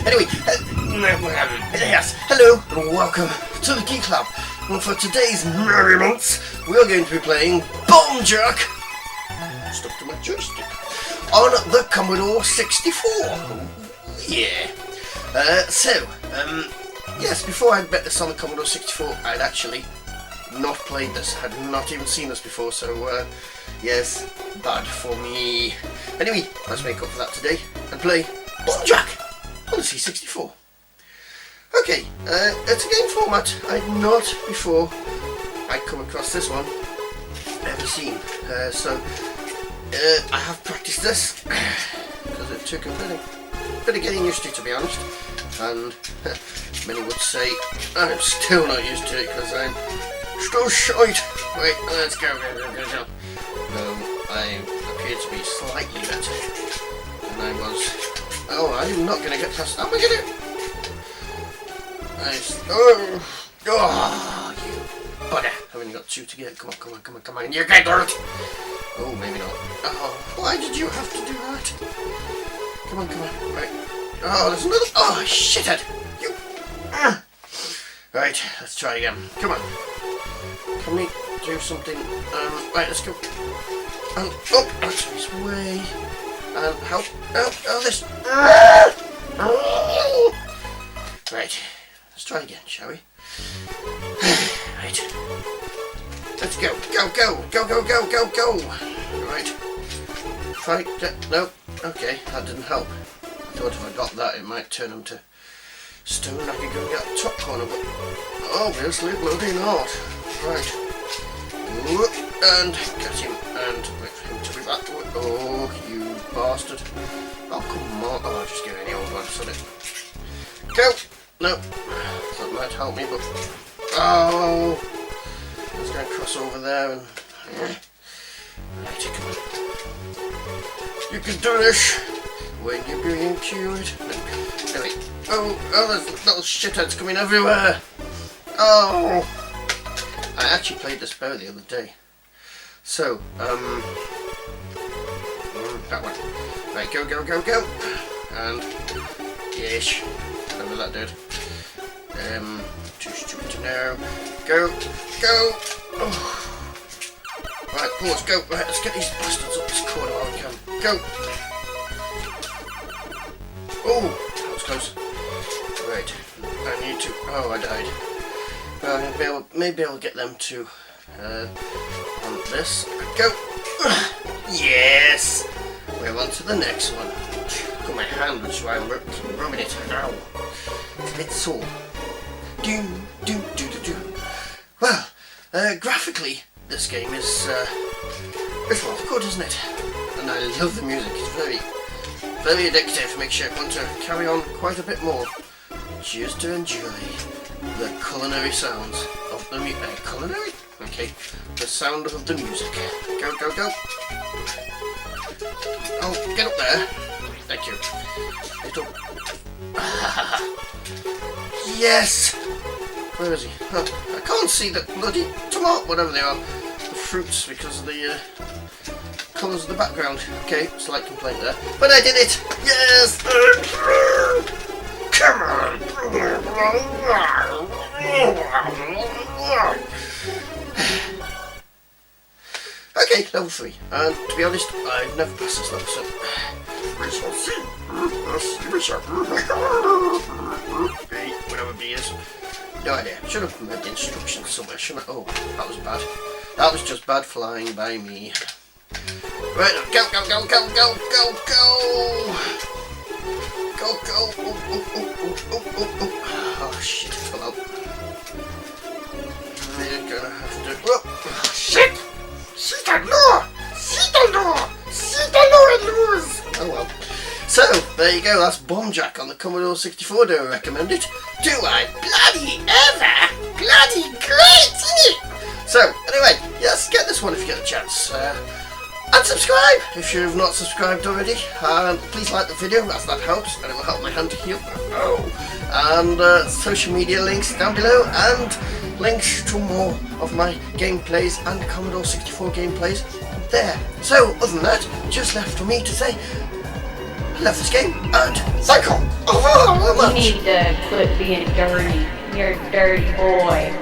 Anyway, yes, hello and welcome to the Geek Club. And for today's merriments, we're going to be playing Bomb Jerk, stuck to my joystick, on the Commodore 64. Yeah. Yes, before I'd bet this on the Commodore 64, I'd actually not played this, had not even seen this before, so yes, bad for me. Anyway, let's make up for that today and play Bomb Jerk on the C64. Okay, it's a game format I'd not before I'd come across this one ever seen, so I have practiced this because it took a bit of getting used to be honest, and many would say I'm still not used to it because I'm still shite. Wait, let's go. No, I appear to be slightly better than I was. Oh, I'm not going to get past that. Am I going to? Oh, you bugger. I've only got two to get. Come on. You get dirt. Oh, maybe not. Oh, why did you have to do that? Come on. Right. Oh, there's another. Oh, shithead. You. Right, let's try again. Come on. Can we do something? Right, let's go. And up. Actually, this way. And help. Oh, this. Right. Let's try again, shall we? Right. Let's go. Go. Right. Fight. No. Okay, that didn't help. I thought if I got that, it might turn him to stone. I could go get the top corner, but obviously bloody not. Right. And get him, and wait for him to be back to it. Oh, you bastard. Oh, come on. Oh, I'll just get any old one, son it. Go! No. That might help me, but... Oh! Let's go and cross over there and... Right, come on. You can do this when you're being cured. Anyway. Oh, there's little shitheads coming everywhere. Oh! I actually played this bow the other day. So, that one. Right, go. And, yes, whatever that did. Too stupid to know. Go. Oh. Right, pause, go. Right, let's get these bastards up this corner while we can. Go. Oh, that was close. Right, I need to, oh, I died. Well, maybe I'll get them to, on this. Go! Yes! We're on to the next one. Got my hand, which is why I'm rubbing it. Ow! It's a bit sore. Do. Well, graphically, this game is, it's rather good, isn't it? And I love the music. It's very, very addictive. Makes you want to carry on quite a bit more. Just to enjoy the culinary sounds of the music. Culinary? Okay. The sound of the music. Go. Oh, get up there. Thank you. Little. Yes! Where is he? Oh, I can't see the bloody tomato, whatever they are. The fruits, because of the colours of the background. Okay, slight complaint there. But I did it! Yes! Come on! Okay, level 3. And to be honest, I've never passed this level, so we shall see. Whatever B is. No idea. Should have read the instructions somewhere, shouldn't I? Oh, that was bad. That was just bad flying by me. Right, go! Go! Oh shit, it fell out. We're gonna have to... Oh, shit! See the law and lose! Oh well. So, there you go, that's Bomb Jerk on the Commodore 64. Do I recommend it? Do I bloody ever? Bloody great, isn't it? So, anyway, yes, get this one if you get a chance. And subscribe if you've not subscribed already. And please like the video, as that helps, and it will help my hand to heal. And social media links down below, and links to more of my gameplays and Commodore 64 gameplays there. So, other than that, just left for me to say, I love this game, and cycle! how You much? need to quit being dirty. You're a dirty boy.